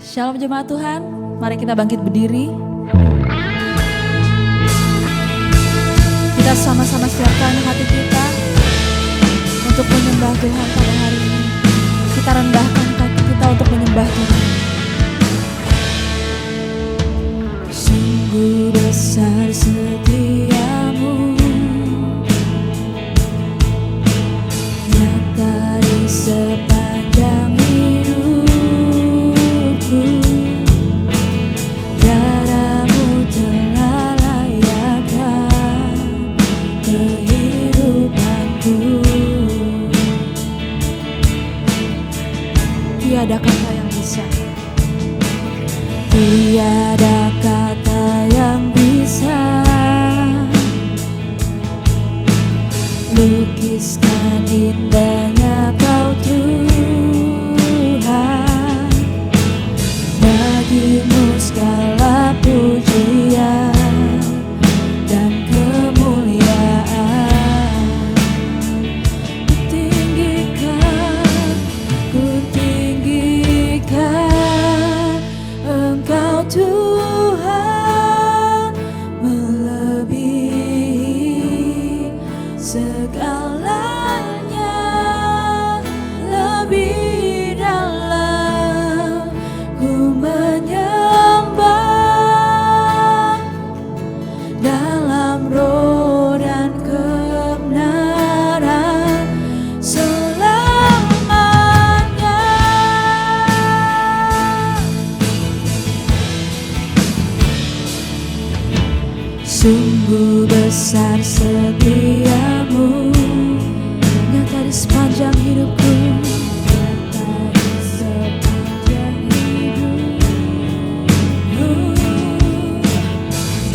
Shalom jemaat Tuhan, mari kita bangkit berdiri. Kita sama-sama siapkan hati kita untuk menyembah Tuhan pada hari ini. Kita rendahkan hati kita untuk menyembah Tuhan. Sungguh besar setiamu, nyata di sepanjang hidupku. Darahmu telah layakkan kehidupanku. Tiada kata yang bisa, tiada kata yang bisa lukiskan indahnya Kau Tuhan. Bagimu segala pujian dan kemuliaan. Kutinggikan Engkau Tuhan, melebihi segalanya, lebih dalam ku menyembah dalam roh dan kebenaran selamanya. Sungguh besar setiamu, nyata di sepanjang hidupku. Nyata di sepanjang hidupku.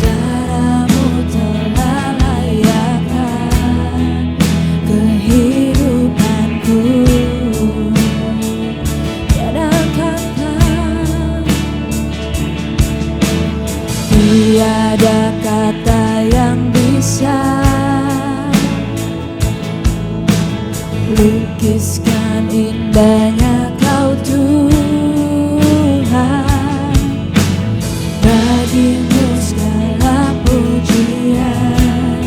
Darahmu telah layakkan kehidupanku. Tiada kata, tiada kata yang bisa lukiskan indahnya Kau Tuhan. Bagimu segala pujian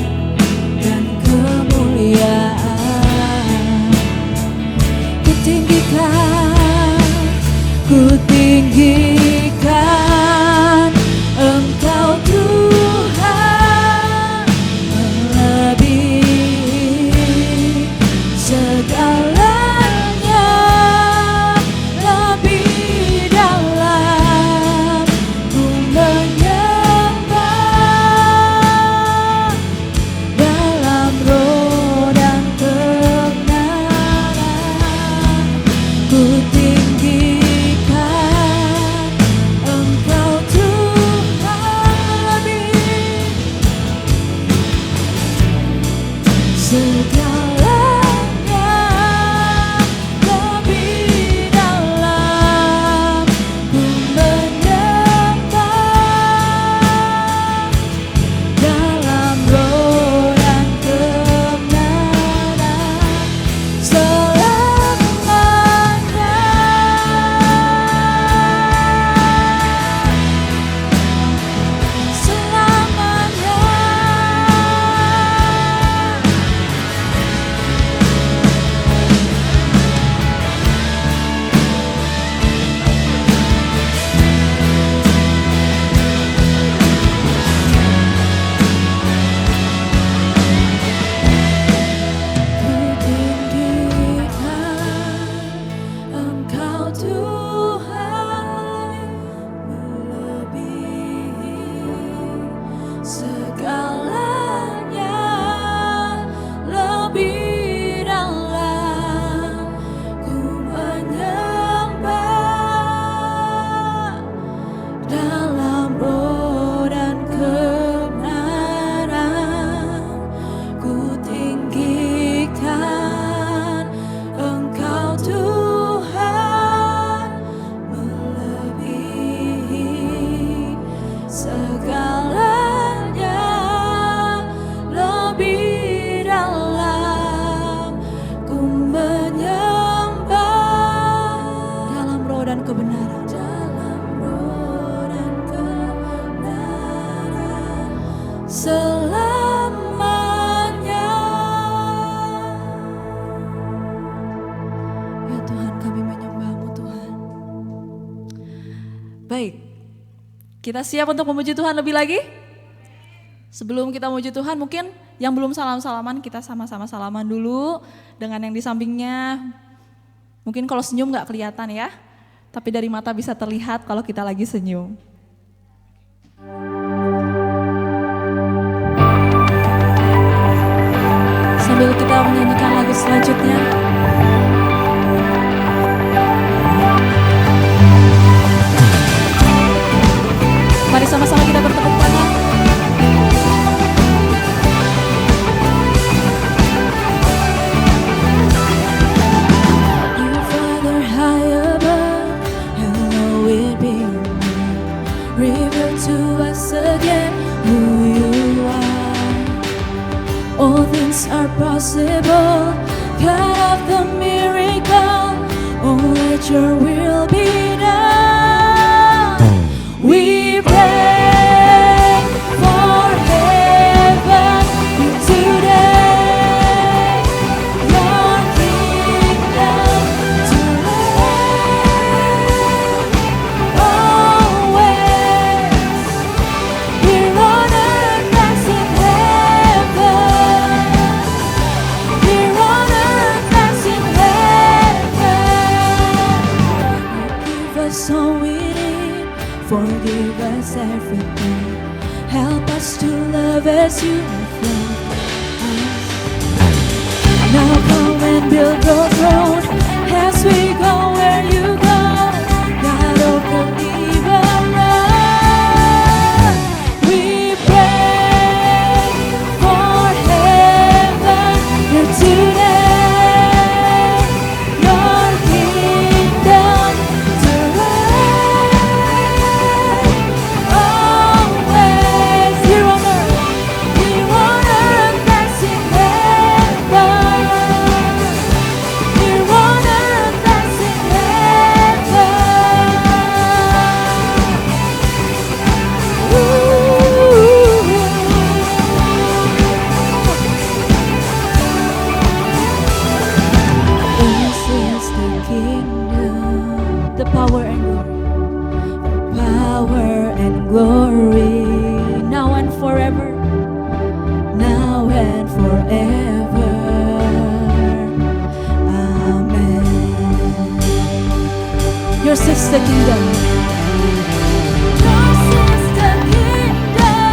dan kemuliaan. Kutinggikan Engkau Tuhan, melebihi segalanya, lebih dalam ku menyembah dalam roh dan kebenaran. Kutinggikan Engkau Tuhan, lebih segalanya, lebih dalam ku menyembah dalam roh dan kebenaran selamanya. Selamanya. Kutinggikan Engkau Tuhan, melebihi segalanya, lebih dalam ku menyembah dalam roh dan kebenaran. Kutinggikan Engkau Tuhan, melebihi segalanya, lebih dalam ku menyembah dalam roh dan kebenaran. Dalam Baik, kita siap untuk memuji Tuhan lebih lagi? Sebelum kita memuji Tuhan, mungkin yang belum salam-salaman kita sama-sama salaman dulu dengan yang di sampingnya. Mungkin kalau senyum gak kelihatan ya, tapi dari mata bisa terlihat kalau kita lagi senyum. Sambil kita menyanyikan lagu selanjutnya. Mari sama-sama kita bertepuk tangan. Your Father high above, hallowed be your name. Reveal to us again who you are. All things are possible, God of the miracle. Oh, let your will be done. We pray for heaven today, your kingdom to reign always, here on earth as in heaven, here on earth as in heaven. You give us all we need, forgive us everything. Help us to love as you have loved us. Now come and build your throne as we go where you go. God of deliverance, we pray for heaven here today, your kingdom to reign always, here on earth as in heaven, here on earth as in This is the kingdom, the power and glory, now and forever, now and forever. Amen. Yours is the kingdom. Yours is the kingdom,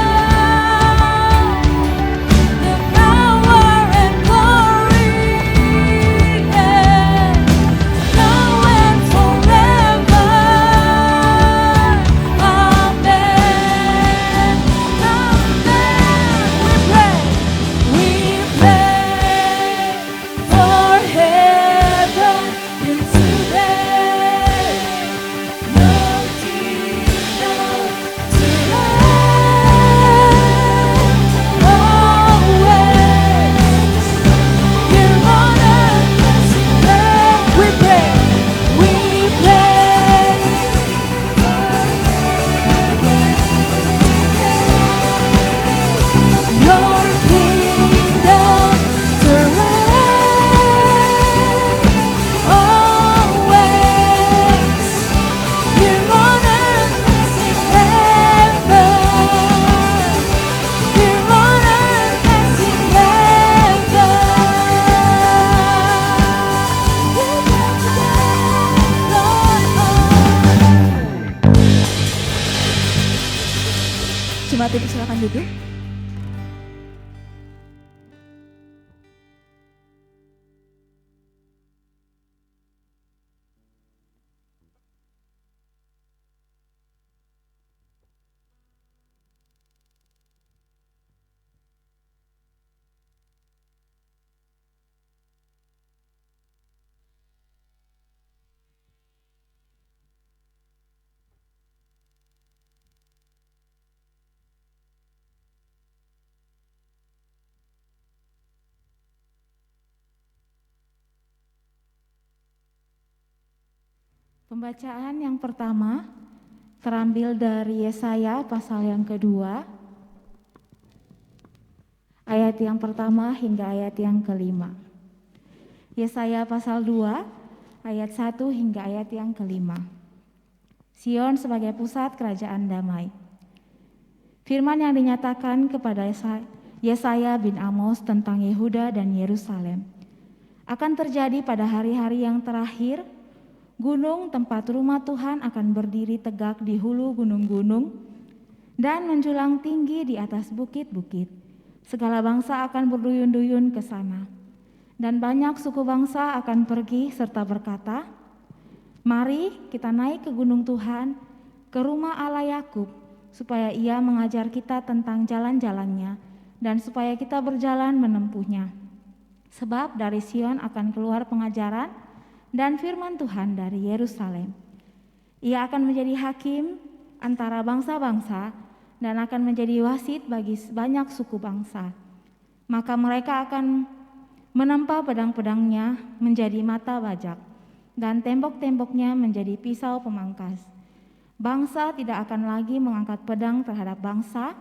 the power and glory, now and forever. Amen. Amen. We pray for heaven in today, your kingdom to reign always, here on earth as in heaven. We pray your kingdom to reign always, here on earth as in heaven, here on earth as in heaven. Jemaat ibu silakan duduk. Pembacaan yang pertama terambil dari Yesaya pasal yang kedua, ayat yang pertama hingga ayat yang kelima. Yesaya pasal 2, ayat 1 hingga ayat yang kelima. Sion sebagai pusat kerajaan damai. Firman yang dinyatakan kepada Yesaya bin Amos tentang Yehuda dan Yerusalem akan terjadi pada hari-hari yang terakhir. Gunung tempat rumah Tuhan akan berdiri tegak di hulu gunung-gunung dan menjulang tinggi di atas bukit-bukit. Segala bangsa akan berduyun-duyun ke sana. Dan banyak suku bangsa akan pergi serta berkata, "Mari kita naik ke gunung Tuhan, ke rumah Allah Yakub, supaya Ia mengajar kita tentang jalan-jalannya dan supaya kita berjalan menempuhnya. Sebab dari Sion akan keluar pengajaran dan firman Tuhan dari Yerusalem. Ia akan menjadi hakim antara bangsa-bangsa dan akan menjadi wasit bagi banyak suku bangsa. Maka mereka akan menempa pedang-pedangnya menjadi mata bajak dan tembok-temboknya menjadi pisau pemangkas. Bangsa tidak akan lagi mengangkat pedang terhadap bangsa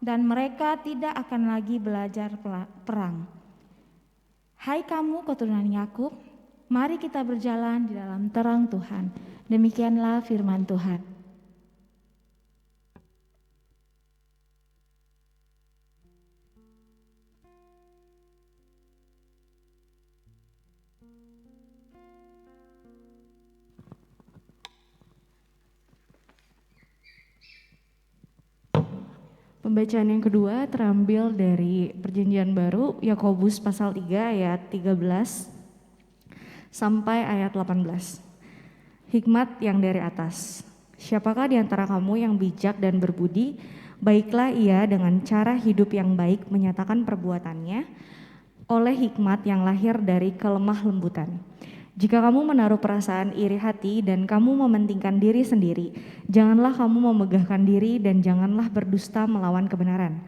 dan mereka tidak akan lagi belajar perang. Hai kamu keturunan Yakub, mari kita berjalan di dalam terang Tuhan." Demikianlah firman Tuhan. Pembacaan yang kedua terambil dari Perjanjian Baru, Yakobus pasal 3 ayat 13 sampai ayat 18. Hikmat yang dari atas. Siapakah di antara kamu yang bijak dan berbudi? Baiklah ia dengan cara hidup yang baik menyatakan perbuatannya oleh hikmat yang lahir dari kelemah lembutan. Jika kamu menaruh perasaan iri hati dan kamu mementingkan diri sendiri, janganlah kamu memegahkan diri dan janganlah berdusta melawan kebenaran.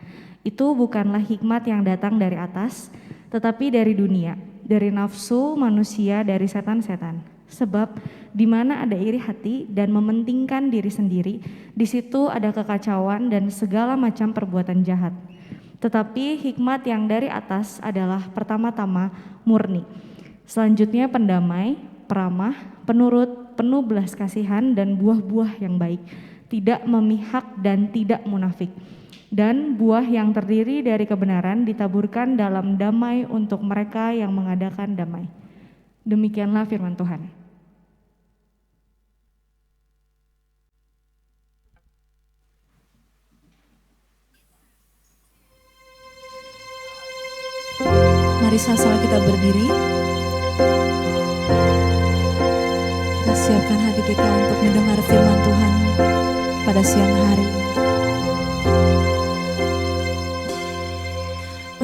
Itu bukanlah hikmat yang datang dari atas, tetapi dari dunia, dari nafsu manusia, dari setan-setan. Sebab di mana ada iri hati dan mementingkan diri sendiri, di situ ada kekacauan dan segala macam perbuatan jahat. Tetapi hikmat yang dari atas adalah pertama-tama murni. Selanjutnya pendamai, peramah, penurut, penuh belas kasihan dan buah-buah yang baik, tidak memihak dan tidak munafik. Dan buah yang terdiri dari kebenaran ditaburkan dalam damai untuk mereka yang mengadakan damai. Demikianlah firman Tuhan. Mari sama-sama kita berdiri. Kita siapkan hati kita untuk mendengar firman Tuhan pada siang hari ini.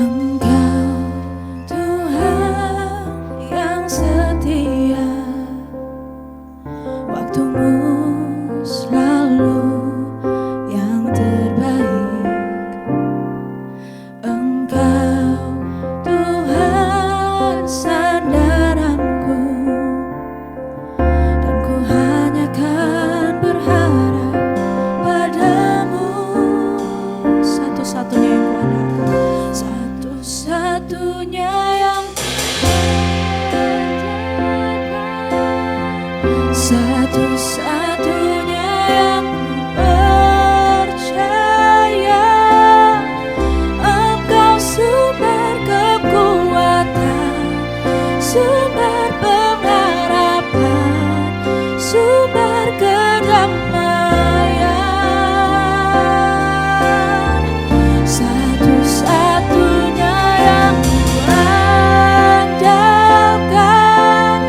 Engkau Tuhan yang setia, waktumu selalu yang terbaik. Engkau Tuhan sandaranku, dan ku hanya kan berharap padamu. Satu-satunya yang ku andalkan, satu-satunya yang satu-satunya yang ku percaya. Engkau sumber kekuatan, sumber pengharapan, sumber kedamaian. Satu-satunya yang ku andalkan,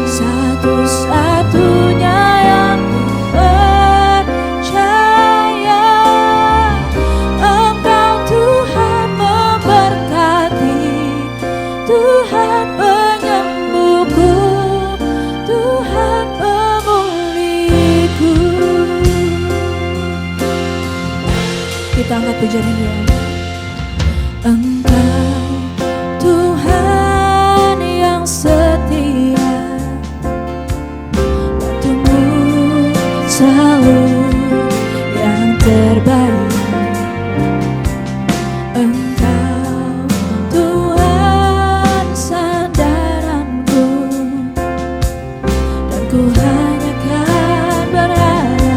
satu-satunya yang ku percaya. Engkau Tuhan memberkati, Tuhan penyembuhku, Tuhan pemulihku. Kita angkat pujian ini, ya. Engkau Tuhan yang setia, waktumu selalu yang terbaik. Engkau Tuhan sandaranku, dan ku hanya kan berharap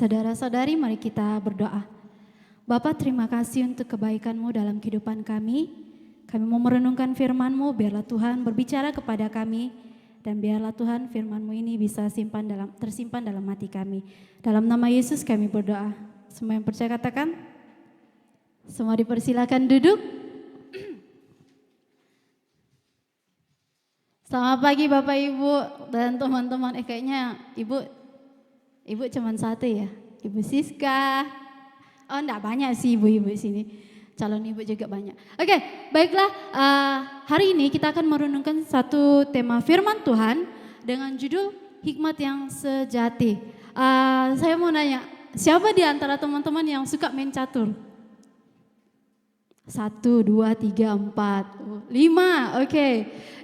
Saudara-saudari, mari kita berdoa. Bapa, terima kasih untuk kebaikan-Mu dalam kehidupan kami. Kami mau merenungkan firman-Mu, biarlah Tuhan berbicara kepada kami. Dan biarlah Tuhan firman-Mu ini bisa tersimpan dalam hati kami. Dalam nama Yesus kami berdoa. Semua yang percaya katakan. Semua dipersilakan duduk. Selamat pagi Bapak Ibu dan teman-teman. Kayaknya Ibu cuma satu ya, Ibu Siska. Oh enggak banyak sih ibu-ibu sini, calon ibu juga banyak. Oke, baiklah, hari ini kita akan merenungkan satu tema firman Tuhan dengan judul hikmat yang sejati. Saya mau nanya, siapa di antara teman-teman yang suka main catur? 1, 2, 3, 4, 5, oke.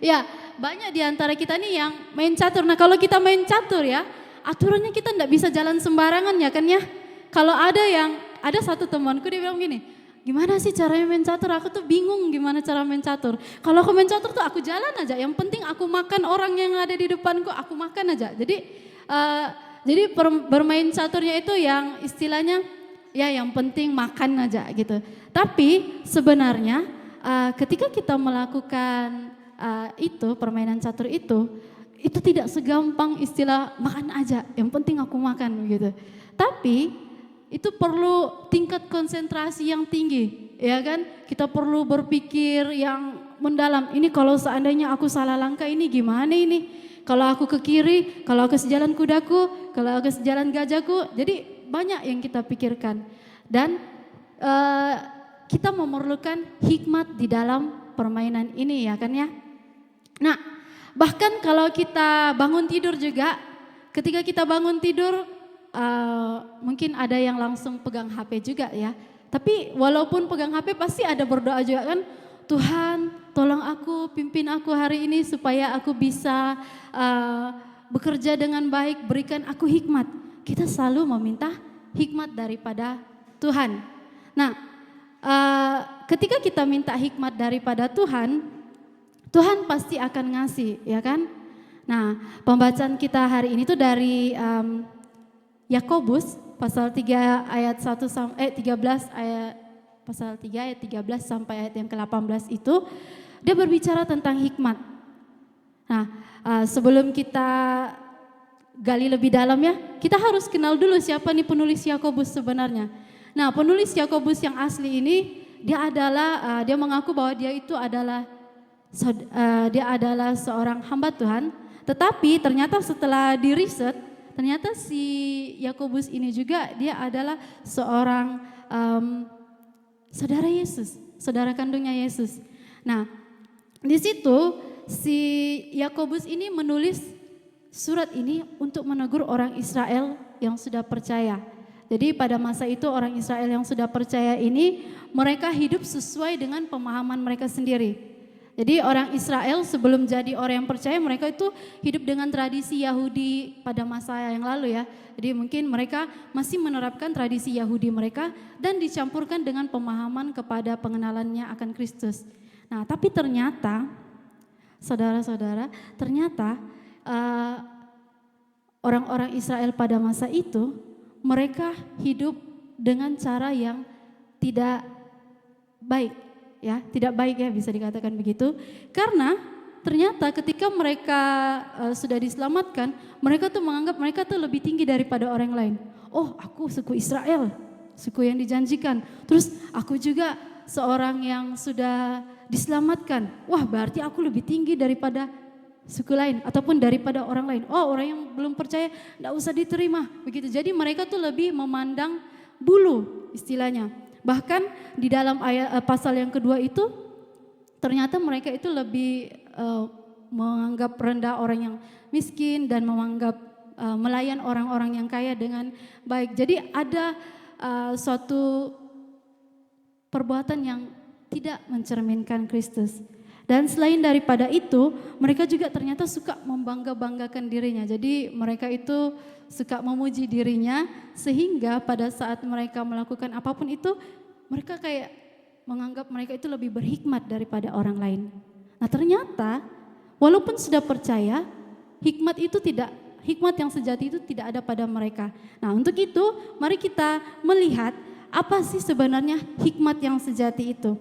Ya, banyak di antara kita nih yang main catur. Nah kalau kita main catur ya, aturannya kita enggak bisa jalan sembarangan ya kan ya. Kalau ada satu temanku dia bilang gini, gimana sih caranya main catur? Aku tuh bingung gimana cara main catur. Kalau aku main catur tuh aku jalan aja, yang penting aku makan orang yang ada di depanku, aku makan aja. Jadi bermain caturnya itu yang istilahnya ya yang penting makan aja gitu. Tapi sebenarnya ketika kita melakukan itu permainan catur itu tidak segampang istilah makan aja, yang penting aku makan gitu. Tapi itu perlu tingkat konsentrasi yang tinggi, ya kan? Kita perlu berpikir yang mendalam. Ini kalau seandainya aku salah langkah ini gimana ini? Kalau aku ke kiri, kalau aku sejalan kudaku, kalau aku sejalan gajahku. Jadi banyak yang kita pikirkan. Dan kita memerlukan hikmat di dalam permainan ini ya kan ya. Nah, bahkan kalau kita bangun tidur juga, ketika kita bangun tidur mungkin ada yang langsung pegang HP juga ya. Tapi walaupun pegang HP pasti ada berdoa juga kan. Tuhan tolong aku, pimpin aku hari ini supaya aku bisa bekerja dengan baik, berikan aku hikmat. Kita selalu meminta hikmat daripada Tuhan. Nah, ketika kita minta hikmat daripada Tuhan, Tuhan pasti akan ngasih, ya kan? Nah, pembacaan kita hari ini tuh dari Yakobus pasal 3 ayat 13 ayat pasal 3 ayat 13 sampai ayat yang ke-18 itu dia berbicara tentang hikmat. Nah, sebelum kita gali lebih dalam ya, kita harus kenal dulu siapa nih penulis Yakobus sebenarnya. Nah, penulis Yakobus yang asli ini dia mengaku bahwa dia adalah seorang hamba Tuhan, tetapi ternyata setelah diriset, ternyata si Yakobus ini juga dia adalah seorang saudara Yesus, saudara kandungnya Yesus. Nah, di situ si Yakobus ini menulis surat ini untuk menegur orang Israel yang sudah percaya. Jadi pada masa itu orang Israel yang sudah percaya ini mereka hidup sesuai dengan pemahaman mereka sendiri. Jadi orang Israel sebelum jadi orang yang percaya mereka itu hidup dengan tradisi Yahudi pada masa yang lalu ya. Jadi mungkin mereka masih menerapkan tradisi Yahudi mereka dan dicampurkan dengan pemahaman kepada pengenalannya akan Kristus. Nah tapi ternyata saudara-saudara, ternyata orang-orang Israel pada masa itu mereka hidup dengan cara yang tidak baik. Ya, tidak baik ya bisa dikatakan begitu. Karena ternyata ketika mereka sudah diselamatkan, mereka tuh menganggap mereka tuh lebih tinggi daripada orang lain. Oh, aku suku Israel, suku yang dijanjikan. Terus aku juga seorang yang sudah diselamatkan. Wah, berarti aku lebih tinggi daripada suku lain ataupun daripada orang lain. Oh, orang yang belum percaya enggak usah diterima. Begitu. Jadi mereka tuh lebih memandang bulu istilahnya. Bahkan di dalam pasal yang kedua itu ternyata mereka itu lebih menganggap rendah orang yang miskin dan menganggap melayan orang-orang yang kaya dengan baik. Jadi ada suatu perbuatan yang tidak mencerminkan Kristus. Dan selain daripada itu, mereka juga ternyata suka membangga-banggakan dirinya. Jadi mereka itu suka memuji dirinya sehingga pada saat mereka melakukan apapun itu, mereka kayak menganggap mereka itu lebih berhikmat daripada orang lain. Nah ternyata walaupun sudah percaya, hikmat itu tidak hikmat yang sejati itu tidak ada pada mereka. Nah, untuk itu mari kita melihat apa sih sebenarnya hikmat yang sejati itu.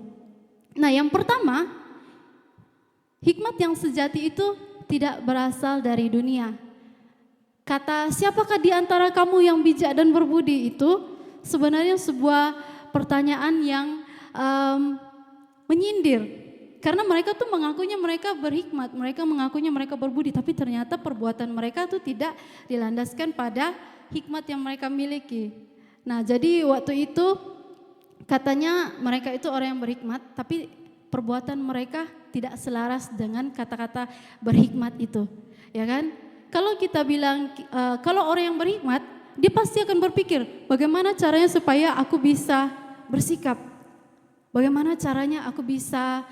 Nah, yang pertama, hikmat yang sejati itu tidak berasal dari dunia. Kata siapakah di antara kamu yang bijak dan berbudi itu sebenarnya sebuah pertanyaan yang menyindir. Karena mereka tuh mengakunya mereka berhikmat, mereka mengakunya mereka berbudi, tapi ternyata perbuatan mereka tuh tidak dilandaskan pada hikmat yang mereka miliki. Nah, jadi waktu itu katanya mereka itu orang yang berhikmat, tapi perbuatan mereka tidak selaras dengan kata-kata berhikmat itu, ya kan? Kalau kita bilang, kalau orang yang berhikmat, dia pasti akan berpikir, bagaimana caranya supaya aku bisa bersikap, bagaimana caranya aku bisa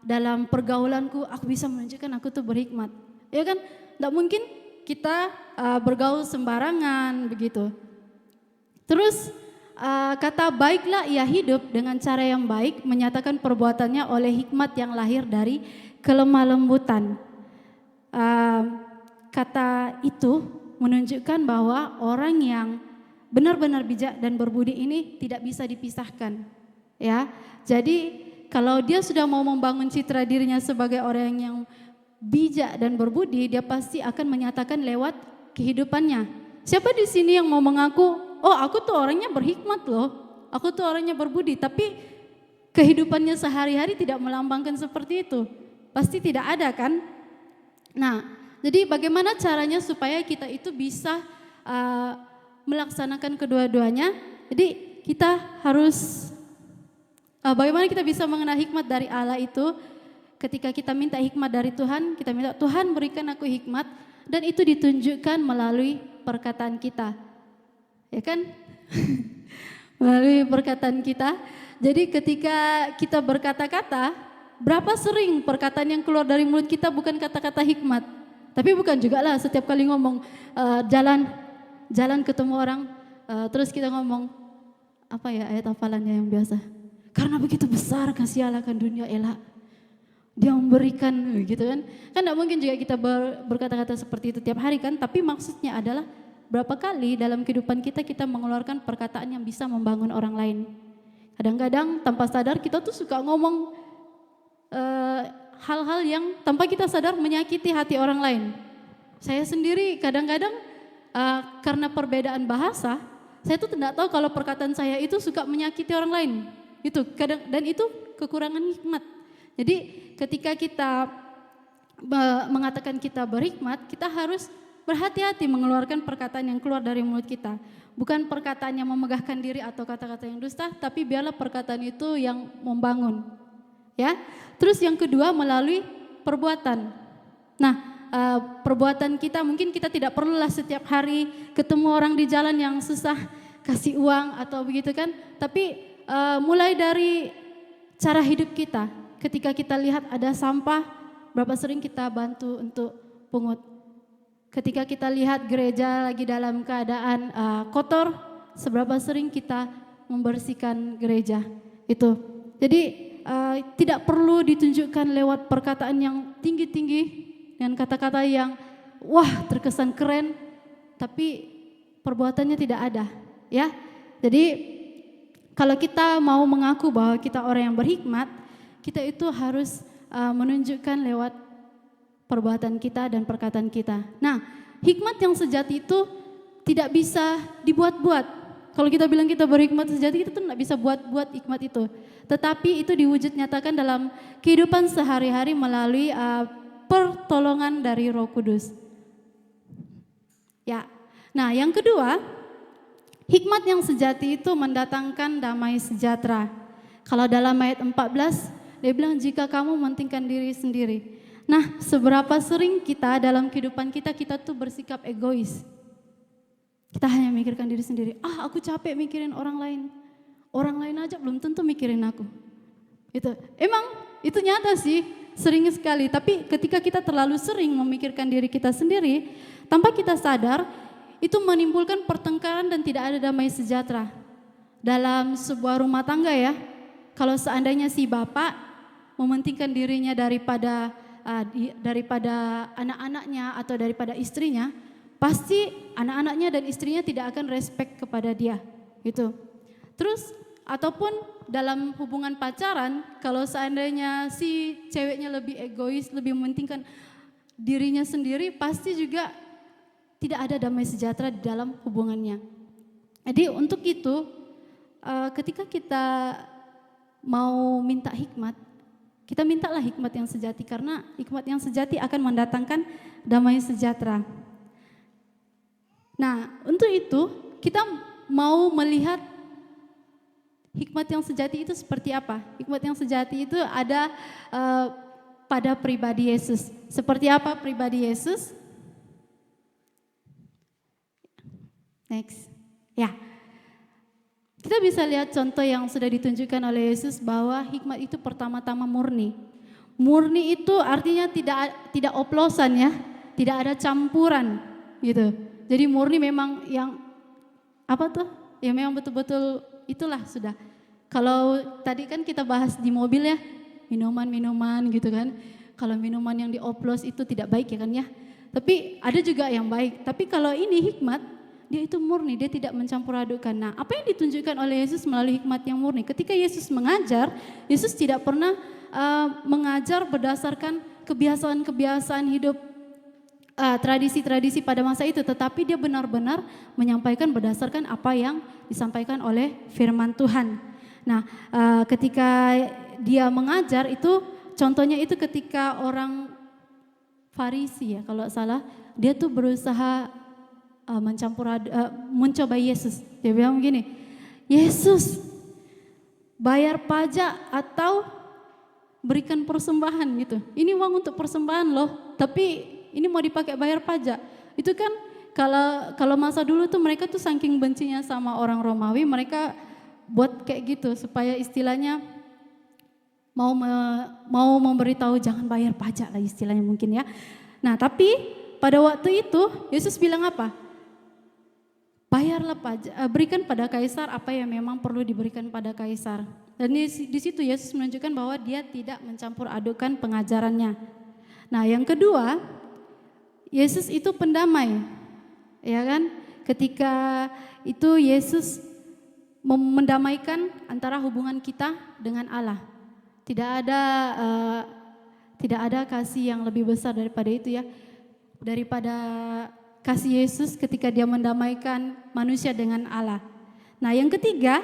dalam pergaulanku aku bisa menunjukkan aku tuh berhikmat, ya kan? Tidak mungkin kita bergaul sembarangan begitu. Terus kata baiklah ia hidup dengan cara yang baik, menyatakan perbuatannya oleh hikmat yang lahir dari kelemah lembutan. Kata itu menunjukkan bahwa orang yang benar-benar bijak dan berbudi ini tidak bisa dipisahkan, ya. Jadi kalau dia sudah mau membangun citra dirinya sebagai orang yang bijak dan berbudi, dia pasti akan menyatakan lewat kehidupannya. Siapa di sini yang mau mengaku, oh aku tuh orangnya berhikmat loh, aku tuh orangnya berbudi, tapi kehidupannya sehari-hari tidak melambangkan seperti itu? Pasti tidak ada kan? Nah, jadi bagaimana caranya supaya kita itu bisa melaksanakan kedua-duanya? Jadi kita harus bagaimana kita bisa mengenal hikmat dari Allah itu? Ketika kita minta hikmat dari Tuhan, kita minta Tuhan berikan aku hikmat, dan itu ditunjukkan melalui perkataan kita, ya kan? Melalui perkataan kita. Jadi ketika kita berkata-kata, berapa sering perkataan yang keluar dari mulut kita bukan kata-kata hikmat? Tapi bukan juga lah setiap kali ngomong jalan ketemu orang, terus kita ngomong apa ya ayat hafalannya yang biasa? Karena begitu besar kasih Allah akan dunia elak, Dia memberikan gitu kan. Kan tidak mungkin juga kita berkata-kata seperti itu tiap hari kan. Tapi maksudnya adalah berapa kali dalam kehidupan kita mengeluarkan perkataan yang bisa membangun orang lain. Kadang-kadang tanpa sadar kita tuh suka ngomong hal-hal yang tanpa kita sadar menyakiti hati orang lain. Saya sendiri kadang-kadang karena perbedaan bahasa, saya tuh tidak tahu kalau perkataan saya itu suka menyakiti orang lain. Itu kadang, dan itu kekurangan hikmat. Jadi ketika kita mengatakan kita berhikmat, kita harus berhati-hati mengeluarkan perkataan yang keluar dari mulut kita. Bukan perkataan yang memegahkan diri atau kata-kata yang dusta, tapi biarlah perkataan itu yang membangun. Ya. Terus yang kedua melalui perbuatan. Nah, perbuatan kita mungkin kita tidak perlulah setiap hari ketemu orang di jalan yang susah kasih uang atau begitu kan, tapi mulai dari cara hidup kita. Ketika kita lihat ada sampah, berapa sering kita bantu untuk pungut. Ketika kita lihat gereja lagi dalam keadaan kotor, seberapa sering kita membersihkan gereja itu. Jadi tidak perlu ditunjukkan lewat perkataan yang tinggi-tinggi dengan kata-kata yang wah terkesan keren, tapi perbuatannya tidak ada, ya. Jadi kalau kita mau mengaku bahwa kita orang yang berhikmat, kita itu harus menunjukkan lewat perbuatan kita dan perkataan kita. Nah, hikmat yang sejati itu tidak bisa dibuat-buat. Kalau kita bilang kita berhikmat sejati, kita tuh tidak bisa buat-buat hikmat itu. Tetapi itu diwujud nyatakan dalam kehidupan sehari-hari melalui pertolongan dari Roh Kudus. Ya. Nah, yang kedua, hikmat yang sejati itu mendatangkan damai sejahtera. Kalau dalam ayat 14, dia bilang jika kamu mementingkan diri sendiri. Nah, seberapa sering kita dalam kehidupan kita tuh bersikap egois. Kita hanya mikirkan diri sendiri. Aku capek mikirin orang lain. Orang lain aja belum tentu mikirin aku. Itu emang itu nyata sih, sering sekali. Tapi ketika kita terlalu sering memikirkan diri kita sendiri, tanpa kita sadar, itu menimbulkan pertengkaran dan tidak ada damai sejahtera. Dalam sebuah rumah tangga ya, kalau seandainya si bapak mementingkan dirinya daripada daripada anak-anaknya atau daripada istrinya, pasti anak-anaknya dan istrinya tidak akan respect kepada dia, gitu. Terus ataupun dalam hubungan pacaran, kalau seandainya si ceweknya lebih egois, lebih mementingkan dirinya sendiri, pasti juga tidak ada damai sejahtera di dalam hubungannya. Jadi untuk itu, ketika kita mau minta hikmat, kita mintalah hikmat yang sejati, karena hikmat yang sejati akan mendatangkan damai sejahtera. Nah, untuk itu kita mau melihat hikmat yang sejati itu seperti apa. Hikmat yang sejati itu ada pada pribadi Yesus. Seperti apa pribadi Yesus? Next. Ya. Kita bisa lihat contoh yang sudah ditunjukkan oleh Yesus bahwa hikmat itu pertama-tama murni. Murni itu artinya tidak oplosan ya, tidak ada campuran gitu. Jadi murni memang yang apa tuh? Ya memang betul-betul itulah sudah. Kalau tadi kan kita bahas di mobil ya, minuman-minuman gitu kan. Kalau minuman yang dioplos itu tidak baik ya kan ya. Tapi ada juga yang baik. Tapi kalau ini hikmat, dia itu murni, dia tidak mencampur adukan. Nah, apa yang ditunjukkan oleh Yesus melalui hikmat yang murni? Ketika Yesus mengajar, Yesus tidak pernah mengajar berdasarkan kebiasaan-kebiasaan hidup, tradisi-tradisi pada masa itu, tetapi dia benar-benar menyampaikan berdasarkan apa yang disampaikan oleh firman Tuhan. Nah, ketika dia mengajar itu, contohnya itu ketika orang Farisi ya kalau salah, dia tuh berusaha mencoba Yesus. Dia bilang begini, Yesus bayar pajak atau berikan persembahan gitu. Ini uang untuk persembahan loh, tapi ini mau dipakai bayar pajak. Itu kan kalau masa dulu tuh mereka tuh saking bencinya sama orang Romawi, mereka buat kayak gitu supaya istilahnya mau memberitahu jangan bayar pajak lah istilahnya mungkin ya. Nah, tapi pada waktu itu Yesus bilang apa? Bayarlah pajak, berikan pada kaisar apa yang memang perlu diberikan pada kaisar. Dan di situ Yesus menunjukkan bahwa dia tidak mencampur adukan pengajarannya. Nah, yang kedua, Yesus itu pendamai, ya kan? Ketika itu Yesus mendamaikan antara hubungan kita dengan Allah. Tidak ada kasih yang lebih besar daripada itu ya, daripada kasih Yesus ketika dia mendamaikan manusia dengan Allah. Nah, yang ketiga,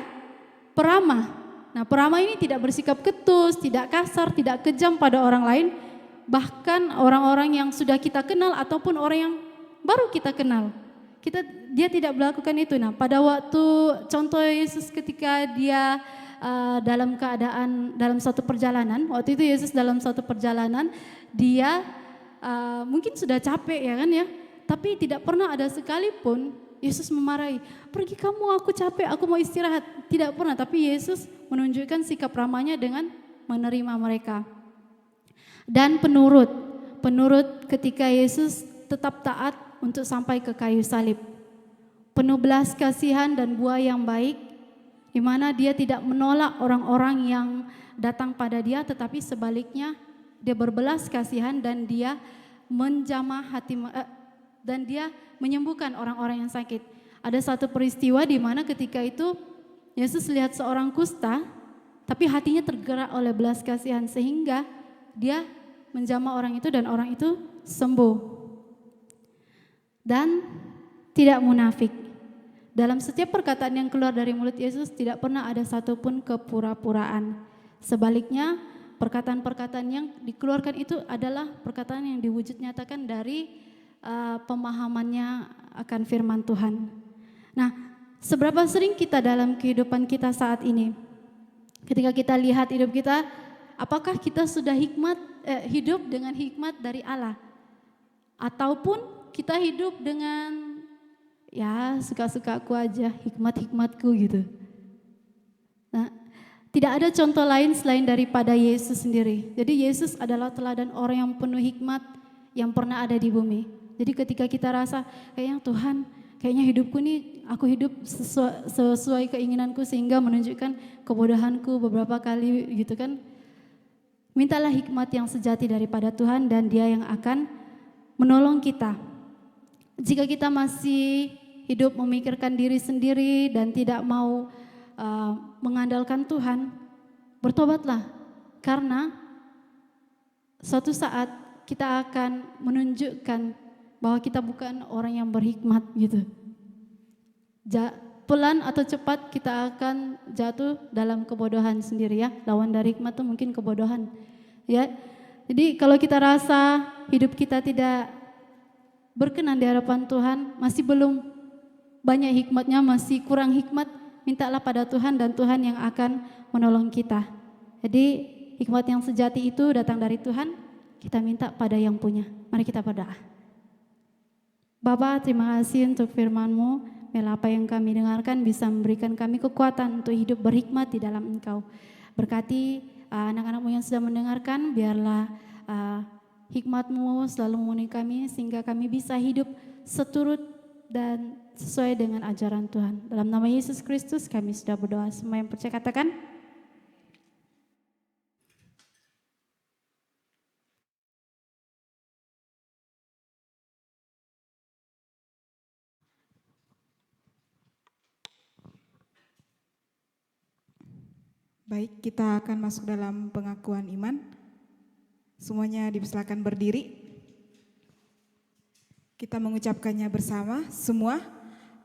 peramah. Nah, peramah ini tidak bersikap ketus, tidak kasar, tidak kejam pada orang lain, bahkan orang-orang yang sudah kita kenal ataupun orang yang baru kita kenal. Dia tidak melakukan itu. Nah, pada waktu contoh Yesus ketika dia dalam satu perjalanan, waktu itu Yesus dalam satu perjalanan, dia mungkin sudah capek ya kan ya, tapi tidak pernah ada sekalipun Yesus memarahi, pergi kamu, aku capek, aku mau istirahat. Tidak pernah, tapi Yesus menunjukkan sikap ramahnya dengan menerima mereka. Dan penurut ketika Yesus tetap taat untuk sampai ke kayu salib. Penuh belas kasihan dan buah yang baik, di mana dia tidak menolak orang-orang yang datang pada dia, tetapi sebaliknya dia berbelas kasihan dan dia menjamah hati dan dia menyembuhkan orang-orang yang sakit. Ada satu peristiwa di mana ketika itu Yesus lihat seorang kusta, tapi hatinya tergerak oleh belas kasihan sehingga dia menjamah orang itu dan orang itu sembuh. Dan tidak munafik. Dalam setiap perkataan yang keluar dari mulut Yesus tidak pernah ada satupun kepura-puraan. Sebaliknya, perkataan-perkataan yang dikeluarkan itu adalah perkataan yang diwujud nyatakan dari pemahamannya akan firman Tuhan. Nah, seberapa sering kita dalam kehidupan kita saat ini, ketika kita lihat hidup kita, apakah kita sudah hidup dengan hikmat dari Allah? Ataupun kita hidup dengan ya suka-sukaku aja, hikmat-hikmatku gitu. Nah, tidak ada contoh lain selain daripada Yesus sendiri. Jadi Yesus adalah teladan orang yang penuh hikmat yang pernah ada di bumi. Jadi ketika kita rasa kayaknya Tuhan, kayaknya hidupku nih, aku hidup sesuai keinginanku sehingga menunjukkan kebodohanku beberapa kali gitu kan. Mintalah hikmat yang sejati daripada Tuhan dan Dia yang akan menolong kita. Jika kita masih hidup memikirkan diri sendiri dan tidak mau mengandalkan Tuhan, bertobatlah, karena suatu saat kita akan menunjukkan bahwa kita bukan orang yang berhikmat gitu. Pelan atau cepat kita akan jatuh dalam kebodohan sendiri ya. Lawan dari hikmat itu mungkin kebodohan. Ya. Jadi kalau kita rasa hidup kita tidak berkenan di hadapan Tuhan, masih belum banyak hikmatnya, masih kurang hikmat, mintalah pada Tuhan dan Tuhan yang akan menolong kita. Jadi hikmat yang sejati itu datang dari Tuhan, kita minta pada yang punya. Mari kita berdoa. Bapa, terima kasih untuk firman-Mu. Biarlah apa yang kami dengarkan bisa memberikan kami kekuatan untuk hidup berhikmat di dalam Engkau. Berkati anak-anak-Mu yang sudah mendengarkan, biarlah hikmat-Mu selalu memenuhi kami sehingga kami bisa hidup seturut dan sesuai dengan ajaran Tuhan. Dalam nama Yesus Kristus kami sudah berdoa. Semua yang percaya katakan. Baik, kita akan masuk dalam pengakuan iman. Semuanya dipersilakan berdiri. Kita mengucapkannya bersama semua.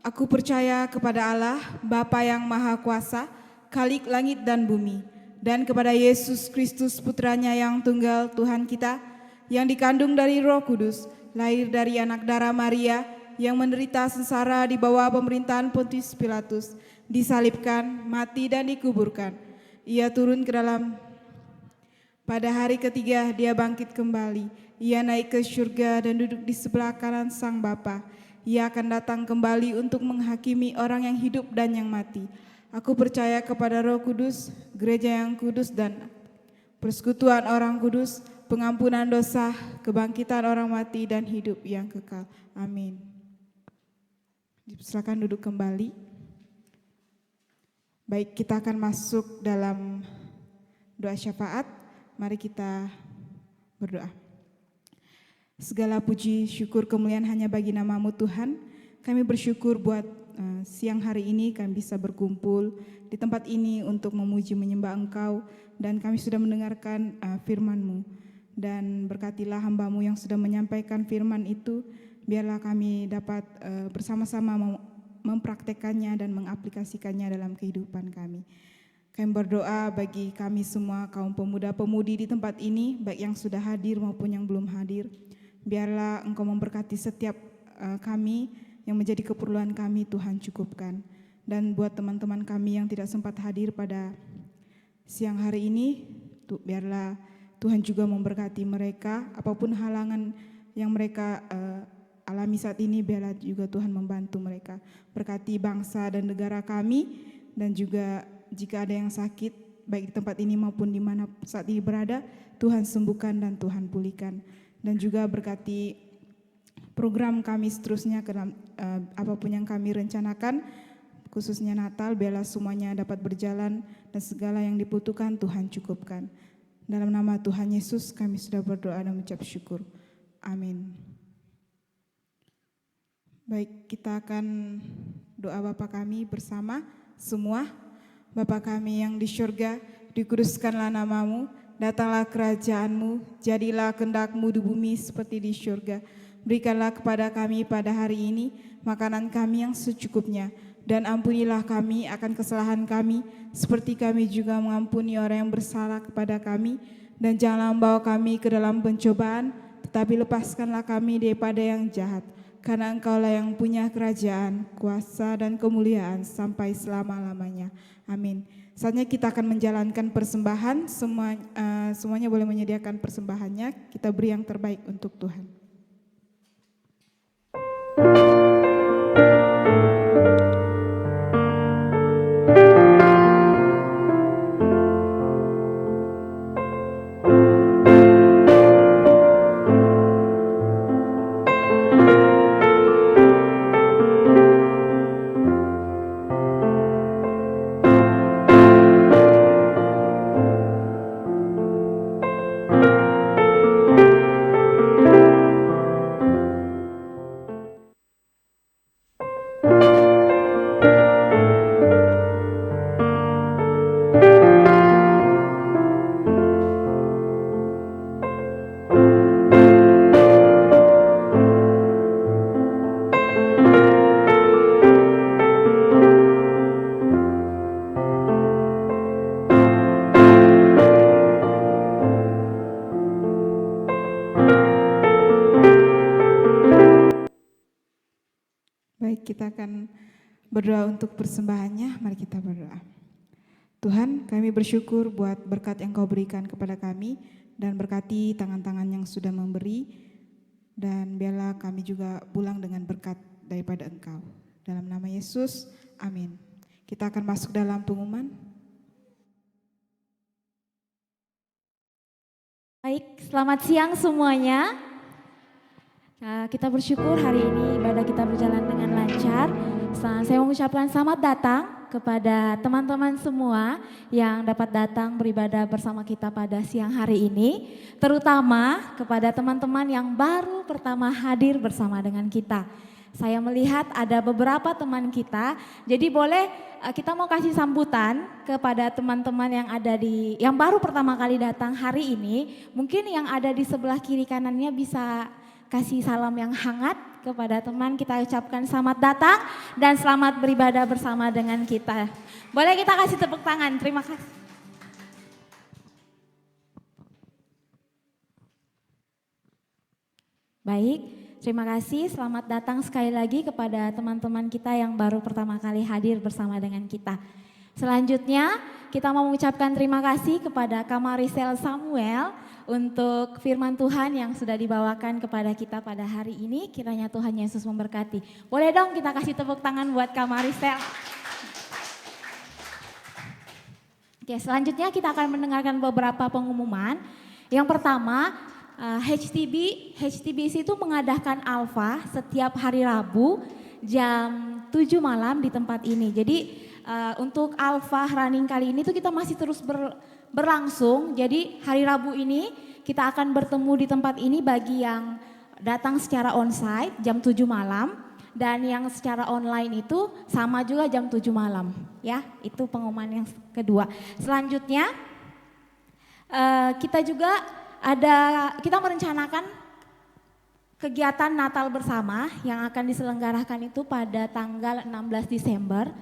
Aku percaya kepada Allah, Bapa yang Maha Kuasa, Khalik langit dan bumi, dan kepada Yesus Kristus Putranya yang tunggal Tuhan kita, yang dikandung dari Roh Kudus, lahir dari anak darah Maria, yang menderita sengsara di bawah pemerintahan Pontius Pilatus, disalibkan, mati dan dikuburkan. Ia turun ke dalam, pada hari ketiga Dia bangkit kembali. Ia naik ke surga dan duduk di sebelah kanan Sang Bapa. Ia akan datang kembali untuk menghakimi orang yang hidup dan yang mati. Aku percaya kepada Roh Kudus, gereja yang kudus dan persekutuan orang kudus, pengampunan dosa, kebangkitan orang mati dan hidup yang kekal. Amin. Silakan duduk kembali. Baik, kita akan masuk dalam doa syafaat. Mari kita berdoa. Segala puji, syukur, kemuliaan hanya bagi nama-Mu Tuhan. Kami bersyukur buat siang hari ini kami bisa berkumpul di tempat ini untuk memuji menyembah Engkau. Dan kami sudah mendengarkan firman-Mu. Dan berkatilah hamba-Mu yang sudah menyampaikan firman itu. Biarlah kami dapat bersama-sama mempraktekannya dan mengaplikasikannya dalam kehidupan kami. Kami berdoa bagi kami semua kaum pemuda-pemudi di tempat ini, baik yang sudah hadir maupun yang belum hadir. Biarlah Engkau memberkati setiap kami yang menjadi keperluan kami, Tuhan cukupkan. Dan buat teman-teman kami yang tidak sempat hadir pada siang hari ini, biarlah Tuhan juga memberkati mereka, apapun halangan yang mereka alami saat ini, biarlah juga Tuhan membantu mereka. Berkati bangsa dan negara kami, dan juga jika ada yang sakit, baik di tempat ini maupun di mana saat ini berada, Tuhan sembuhkan dan Tuhan pulihkan. Dan juga berkati program kami seterusnya, apapun yang kami rencanakan, khususnya Natal, biarlah semuanya dapat berjalan dan segala yang dibutuhkan Tuhan cukupkan. Dalam nama Tuhan Yesus kami sudah berdoa dan mengucap syukur. Amin. Baik, kita akan doa Bapa kami bersama semua. Bapa kami yang di surga, dikuduskanlah nama-Mu, datanglah kerajaan-Mu, jadilah kehendak-Mu di bumi seperti di surga. Berikanlah kepada kami pada hari ini makanan kami yang secukupnya, dan ampunilah kami akan kesalahan kami, seperti kami juga mengampuni orang yang bersalah kepada kami. Dan janganlah membawa kami ke dalam pencobaan, tetapi lepaskanlah kami daripada yang jahat. Karena Engkaulah yang punya kerajaan, kuasa dan kemuliaan sampai selama-lamanya. Amin. Saatnya kita akan menjalankan persembahan. Semuanya boleh menyediakan persembahannya. Kita beri yang terbaik untuk Tuhan. kita akan berdoa untuk persembahannya. Mari kita berdoa. Tuhan, kami bersyukur buat berkat yang Kau berikan kepada kami dan berkati tangan-tangan yang sudah memberi, dan biarlah kami juga pulang dengan berkat daripada Engkau. Dalam nama Yesus, amin. Kita akan masuk dalam pengumuman. Baik, selamat siang semuanya. Kita bersyukur hari ini ibadah kita berjalan dengan lancar. Saya mengucapkan selamat datang kepada teman-teman semua yang dapat datang beribadah bersama kita pada siang hari ini. Terutama kepada teman-teman yang baru pertama hadir bersama dengan kita. Saya melihat ada beberapa teman kita, jadi boleh kita mau kasih sambutan kepada teman-teman yang ada yang baru pertama kali datang hari ini. Mungkin yang ada di sebelah kiri kanannya bisa kasih salam yang hangat kepada teman. Kita ucapkan selamat datang dan selamat beribadah bersama dengan kita. Boleh kita kasih tepuk tangan, terima kasih. Baik. Terima kasih, selamat datang sekali lagi kepada teman-teman kita yang baru pertama kali hadir bersama dengan kita. Selanjutnya kita mau mengucapkan terima kasih kepada Kamarisel Samuel untuk firman Tuhan yang sudah dibawakan kepada kita pada hari ini. Kiranya Tuhan Yesus memberkati. Boleh dong kita kasih tepuk tangan buat Kamarisel. Oke, selanjutnya kita akan mendengarkan beberapa pengumuman. Yang pertama, HTBC itu mengadakan alfa setiap hari Rabu jam 7 malam di tempat ini. Jadi untuk alfa running kali ini tuh kita masih terus berlangsung. Jadi hari Rabu ini kita akan bertemu di tempat ini bagi yang datang secara onsite jam 7 malam. Dan yang secara online itu sama juga jam 7 malam. Ya, itu pengumuman yang kedua. Selanjutnya kita merencanakan kegiatan Natal bersama yang akan diselenggarakan itu pada tanggal 16 Desember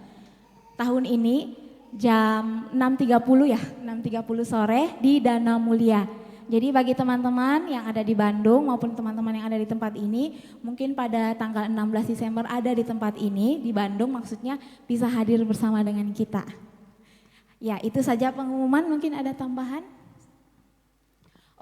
tahun ini jam 6.30 ya, 6.30 sore di Dana Mulia. Jadi bagi teman-teman yang ada di Bandung maupun teman-teman yang ada di tempat ini, mungkin pada tanggal 16 Desember ada di tempat ini, di Bandung maksudnya bisa hadir bersama dengan kita. Ya, itu saja pengumuman, mungkin ada tambahan?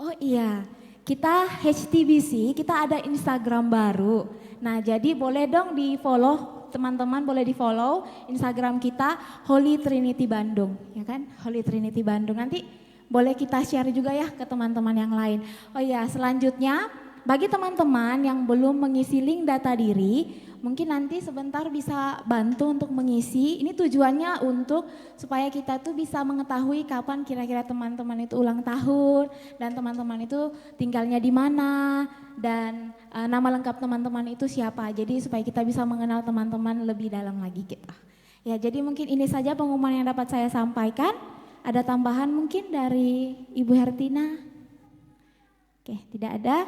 Oh iya, kita HTBC, kita ada Instagram baru. Nah jadi boleh dong di follow, teman-teman boleh di follow Instagram kita Holy Trinity Bandung, ya kan? Holy Trinity Bandung, nanti boleh kita share juga ya ke teman-teman yang lain. Oh iya, selanjutnya bagi teman-teman yang belum mengisi link data diri, mungkin nanti sebentar bisa bantu untuk mengisi. Ini tujuannya untuk supaya kita tuh bisa mengetahui kapan kira-kira teman-teman itu ulang tahun dan teman-teman itu tinggalnya di mana dan nama lengkap teman-teman itu siapa. Jadi supaya kita bisa mengenal teman-teman lebih dalam lagi kita. Ya, jadi mungkin ini saja pengumuman yang dapat saya sampaikan. Ada tambahan mungkin dari Ibu Hertina? Oke, tidak ada.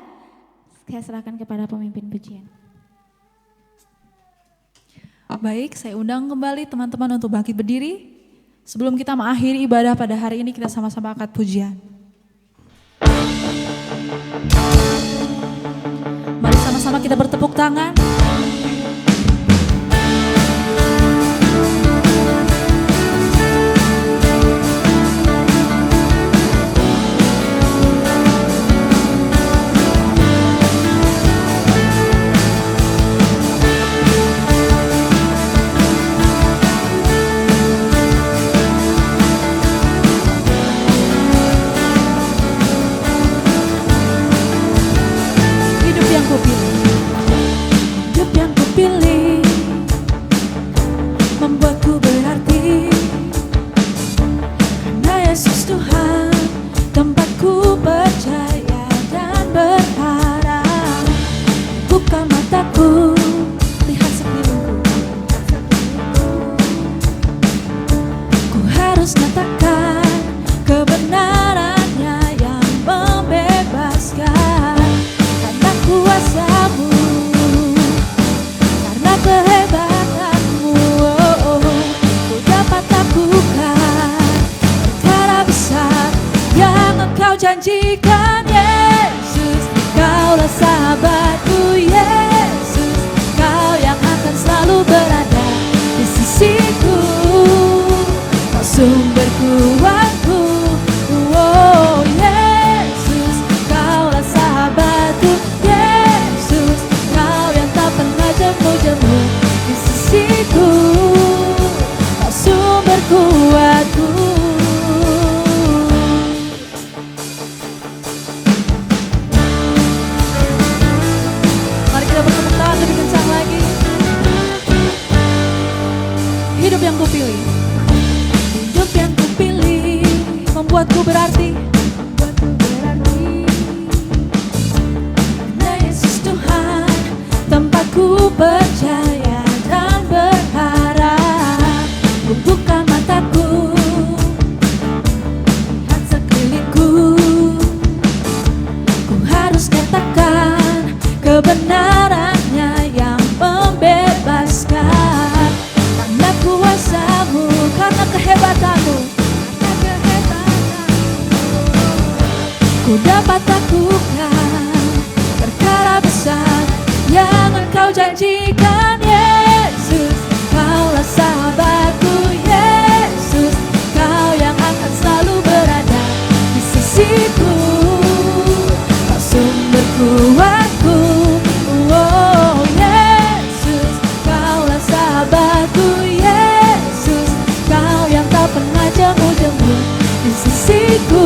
Saya serahkan kepada pemimpin pujian. Baik, saya undang kembali teman-teman untuk bangkit berdiri. Sebelum kita mengakhiri ibadah pada hari ini, kita sama-sama angkat pujian. Mari sama-sama kita bertepuk tangan. Janjikan Yesus, Kaulah sahabatku Yesus. ku dapat lakukan perkara besar yang Engkau janjikan. Yesus, Kaulah sahabatku. Yesus, Kau yang akan selalu berada di sisiku. Kau sumber kuatku. Oh Yesus, Kaulah sahabatku. Yesus, Kau yang tak pernah jemu-jemu di sisiku.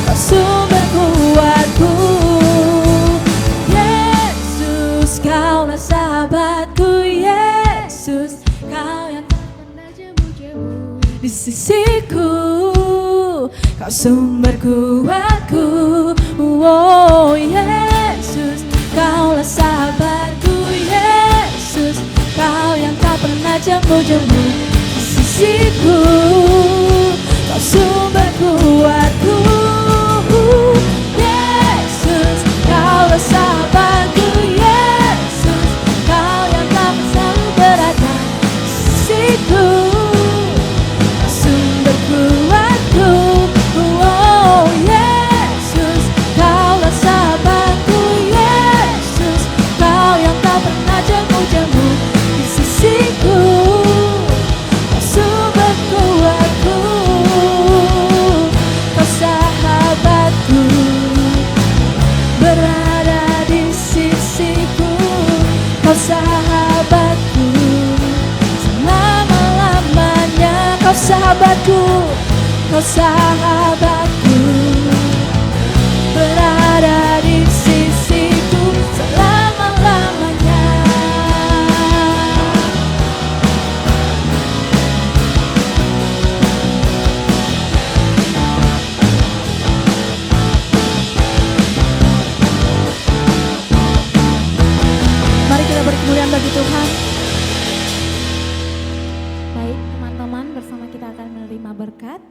Kau sumber kuatku. Yesus, Kaulah sahabatku. Yesus, Kau yang tak pernah jemu-jemu di sisiku. Kau sumber kuatku. Oh Yesus, Kaulah sahabatku. Yesus, Kau yang tak pernah jemu-jemu di sisiku. Kau sumber kuatku. Yesus, Kaulah sahabatku. Yesus, Kau yang tak selalu berada di sisiku. Kau sumber kuatku. Oh Yesus, Kaulah sahabatku. Yesus, Kau yang tak pernah jemu-jemu di sisiku. Kau sumber kuatku. Kau sahabatku, berada di sisiku. Kau sahabatku, selama-lamanya. Kau sahabatku, kau sahabatku, berada di sisiku selama-lamanya. Mari kita beri kemuliaan bagi Tuhan. Baik teman-teman, bersama kita akan menerima berkat.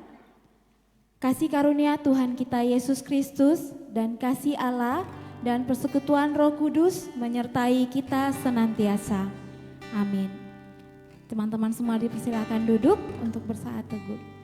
Kasih karunia Tuhan kita Yesus Kristus dan kasih Allah dan persekutuan Roh Kudus menyertai kita senantiasa. Amin. Teman-teman semua dipersilakan duduk untuk bersaat teduh.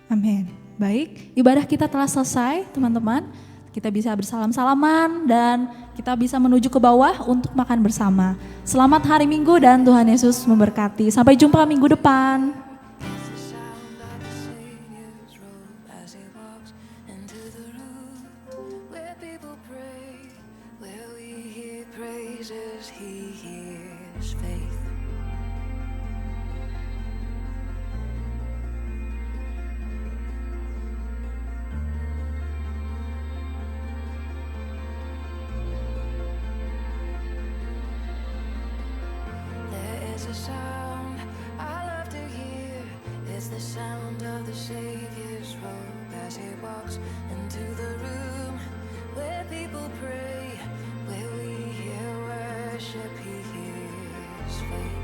Amin. Baik, ibadah kita telah selesai teman-teman. Kita bisa bersalam-salaman dan kita bisa menuju ke bawah untuk makan bersama. Selamat hari Minggu dan Tuhan Yesus memberkati. Sampai jumpa minggu depan. There's a sound I love to hear. It's the sound of the Savior's robe as he walks into the room where people pray, where we hear worship, he hears faith.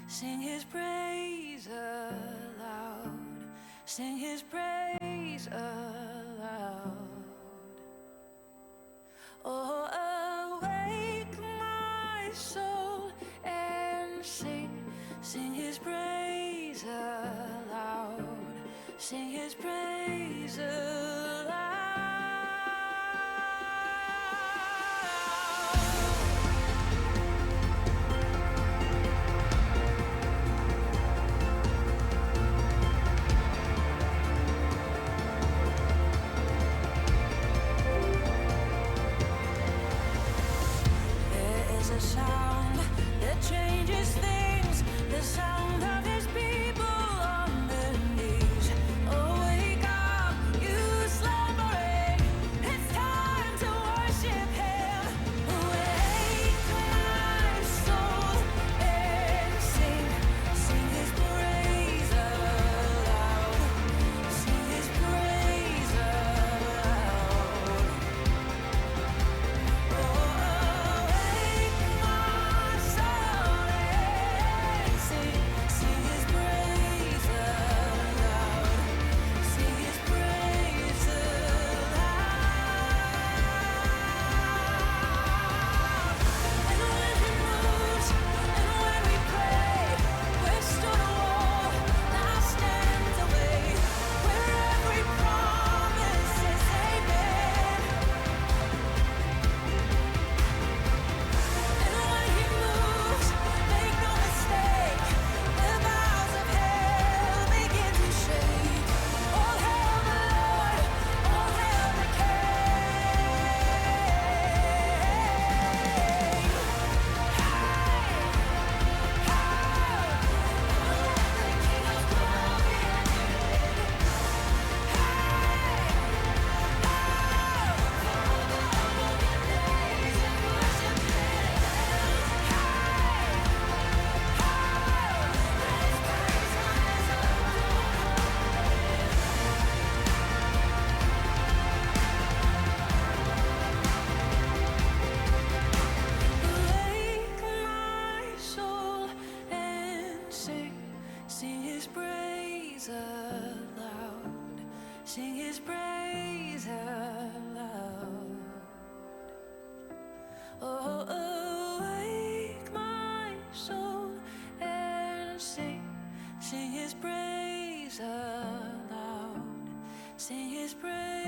Sing his praise aloud. Sing his praise aloud. Oh, awake my soul and sing. Sing his praise aloud. Sing his praise aloud. A sound that changes things, the sound of his people on their knees. Oh, wake up, you slave. Sing his praise aloud. Sing his praise.